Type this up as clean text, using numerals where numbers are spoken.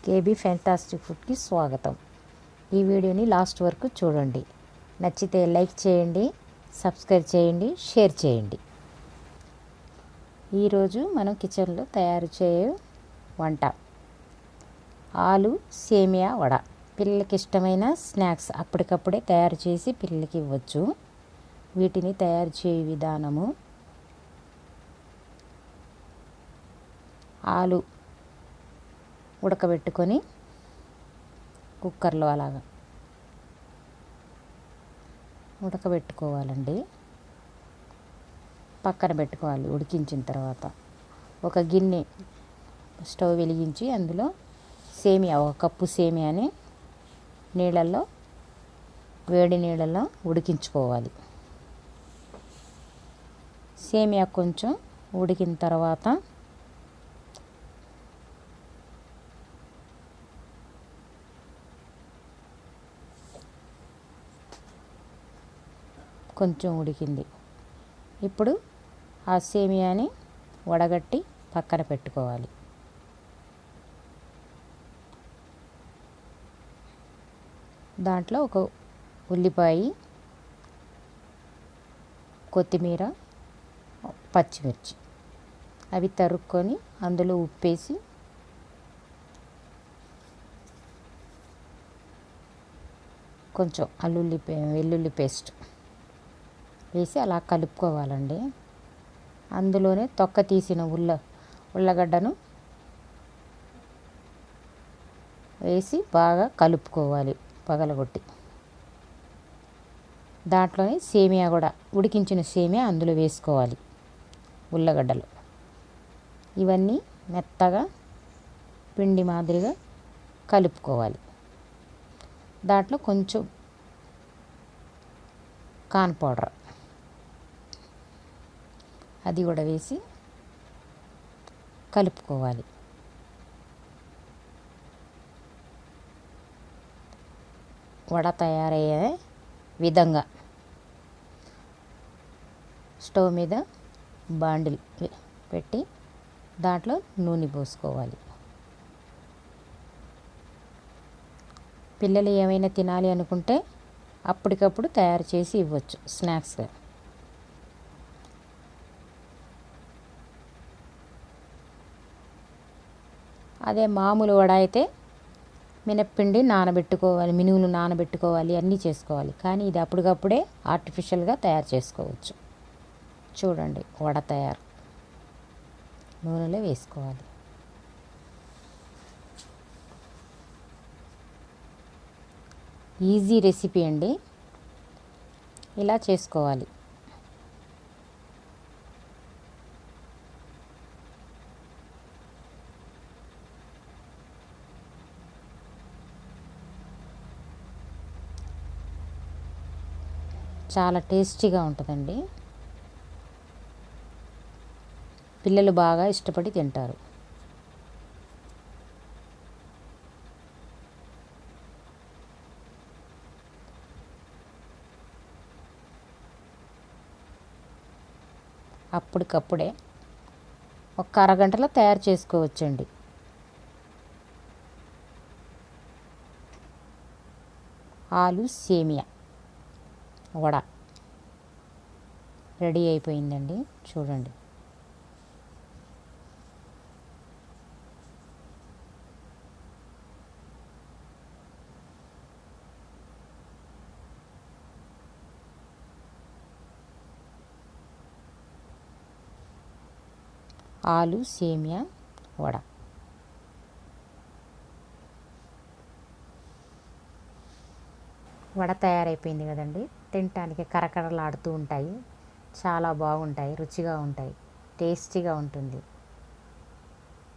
KB fantastic ఫుడ్కి స్వాగతం. ఈ వీడియోని లాస్ట్ వరకు చూడండి. నచ్చితే లైక్ చేయండి, సబ్స్క్రైబ్ చేయండి, షేర్ చేయండి. ఈరోజు మనం కిచెన్లో తయారు చేయే వంట ఆలు సేమియా వడ. పిల్లలకి ఇష్టమైన స్నాక్స్ అప్పటికప్పుడే తయారు చేసి పిల్లలకి ఇవ్వచ్చు. వీటిని తయారు చేయే విధానము: ఆలు ఉడకబెట్టుకొని కుక్కర్లో అలాగా ఉడకబెట్టుకోవాలండి. పక్కన పెట్టుకోవాలి. ఉడికించిన తర్వాత ఒక గిన్నె స్టవ్ వెలిగించి అందులో సేమియా, ఒక కప్పు సేమియాని వేడి నీళ్ళల్లో ఉడికించుకోవాలి. సేమియా కొంచెం ఉడికిన తర్వాత కొంచెం ఉడికింది. ఇప్పుడు ఆ సేమియాని వడగట్టి పక్కన పెట్టుకోవాలి. దాంట్లో ఒక ఉల్లిపాయ, కొత్తిమీర, పచ్చిమిర్చి అవి తరుక్కొని అందులో ఉప్పేసి కొంచెం వెల్లుల్లి పేస్ట్ వేసి అలా కలుపుకోవాలండి. అందులోనే తొక్క తీసిన ఉల్లగడ్డను వేసి బాగా కలుపుకోవాలి పగలగొట్టి. దాంట్లోనే సేమియా కూడా, ఉడికించిన సేమియా అందులో వేసుకోవాలి. ఉల్లగడ్డలు ఇవన్నీ మెత్తగా పిండి మాదిరిగా కలుపుకోవాలి. దాంట్లో కొంచెం కార్న్ పౌడర్ అది కూడా వేసి కలుపుకోవాలి. వడ తయారయ్యే విధంగా స్టవ్ మీద బాండిల్ పెట్టి దాంట్లో నూనె పోసుకోవాలి. పిల్లలు ఏమైనా తినాలి అనుకుంటే అప్పటికప్పుడు తయారు చేసి ఇవ్వచ్చు స్నాక్స్గా. అదే మామూలు వడ అయితే మినప్పిండి నానబెట్టుకోవాలి, మినుములు నానబెట్టుకోవాలి, అన్నీ చేసుకోవాలి. కానీ ఇది అప్పటికప్పుడే ఆర్టిఫిషియల్గా తయారు చేసుకోవచ్చు. చూడండి, వడ తయారు. నూనెలో వేసుకోవాలి. ఈజీ రెసిపీ అండి, ఇలా చేసుకోవాలి. చాలా టేస్టీగా ఉంటుందండి. పిల్లలు బాగా ఇష్టపడి తింటారు. అప్పటికప్పుడే ఒక అరగంటలో తయారు చేసుకోవచ్చండి. ఆలు సేమియా వడ రెడీ అయిపోయిందండి. చూడండి. ఆలు సేమియా వడ తయారైపోయింది కదండి. తినటానికి కరకరలాడుతూ ఉంటాయి. చాలా బాగుంటాయి, రుచిగా ఉంటాయి, టేస్టీగా ఉంటుంది.